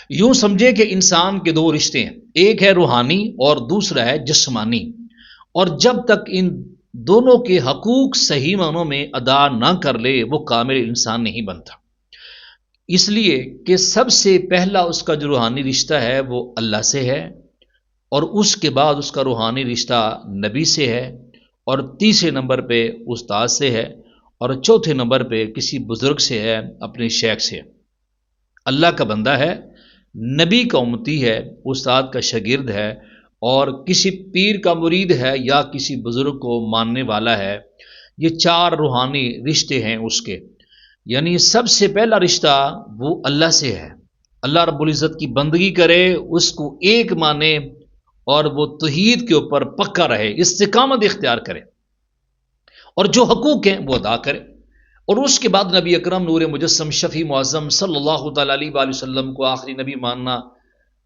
یوں سمجھے کہ انسان کے دو رشتے ہیں، ایک ہے روحانی اور دوسرا ہے جسمانی، اور جب تک ان دونوں کے حقوق صحیح معنوں میں ادا نہ کر لے وہ کامل انسان نہیں بنتا۔ اس لیے کہ سب سے پہلا اس کا جو روحانی رشتہ ہے وہ اللہ سے ہے، اور اس کے بعد اس کا روحانی رشتہ نبی سے ہے، اور تیسرے نمبر پہ استاد سے ہے، اور چوتھے نمبر پہ کسی بزرگ سے ہے، اپنے شیخ سے۔ اللہ کا بندہ ہے، نبی کا امتی ہے، استاد کا شاگرد ہے، اور کسی پیر کا مرید ہے یا کسی بزرگ کو ماننے والا ہے۔ یہ چار روحانی رشتے ہیں اس کے، یعنی سب سے پہلا رشتہ وہ اللہ سے ہے۔ اللہ رب العزت کی بندگی کرے، اس کو ایک مانے، اور وہ توحید کے اوپر پکا رہے، استقامت اختیار کرے، اور جو حقوق ہیں وہ ادا کرے۔ اور اس کے بعد نبی اکرم نور مجسم شفیع معظم صلی اللہ تعالیٰ علیہ وآلہ وسلم کو آخری نبی ماننا،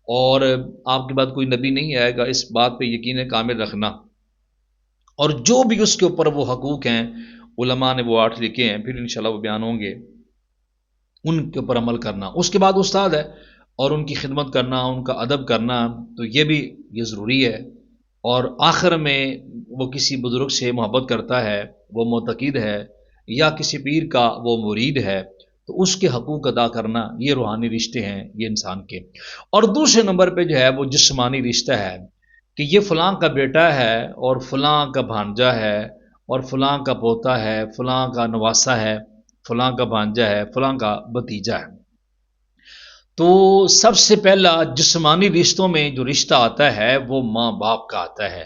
اور آپ کے بعد کوئی نبی نہیں آئے گا، اس بات پہ یقین کامل رکھنا، اور جو بھی اس کے اوپر وہ حقوق ہیں، علماء نے وہ 8 لکھے ہیں، پھر انشاءاللہ وہ بیان ہوں گے، ان کے اوپر عمل کرنا۔ اس کے بعد استاد ہے، اور ان کی خدمت کرنا، ان کا ادب کرنا، تو یہ ضروری ہے۔ اور آخر میں وہ کسی بزرگ سے محبت کرتا ہے، وہ معتقد ہے، یا کسی پیر کا وہ مرید ہے، تو اس کے حقوق ادا کرنا، یہ روحانی رشتے ہیں یہ انسان کے۔ اور دوسرے نمبر پہ جو ہے وہ جسمانی رشتہ ہے، کہ یہ فلاں کا بیٹا ہے، اور فلاں کا بھانجا ہے، اور فلاں کا پوتا ہے، فلاں کا نواسا ہے، فلاں کا بھانجا ہے، فلاں کا بھتیجا ہے۔ تو سب سے پہلا جسمانی رشتوں میں جو رشتہ آتا ہے وہ ماں باپ کا آتا ہے،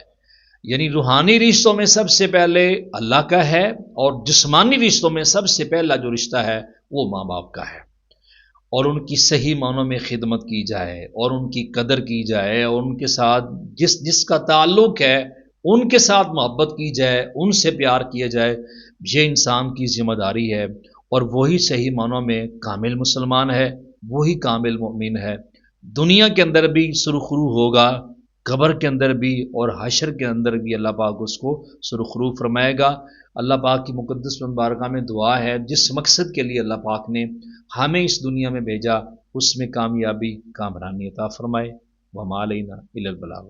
یعنی روحانی رشتوں میں سب سے پہلے اللہ کا ہے، اور جسمانی رشتوں میں سب سے پہلا جو رشتہ ہے وہ ماں باپ کا ہے، اور ان کی صحیح معنوں میں خدمت کی جائے، اور ان کی قدر کی جائے، اور ان کے ساتھ جس کا تعلق ہے ان کے ساتھ محبت کی جائے، ان سے پیار کیا جائے، یہ انسان کی ذمہ داری ہے، اور وہی صحیح معنوں میں کامل مسلمان ہے، وہی کامل مومن ہے۔ دنیا کے اندر بھی سرخرو ہوگا، قبر کے اندر بھی، اور حشر کے اندر بھی اللہ پاک اس کو سرخرو فرمائے گا۔ اللہ پاک کی مقدس مبارکہ میں دعا ہے، جس مقصد کے لیے اللہ پاک نے ہمیں اس دنیا میں بھیجا، اس میں کامیابی کامرانی عطا فرمائے۔ وما علینا الا البلاغ۔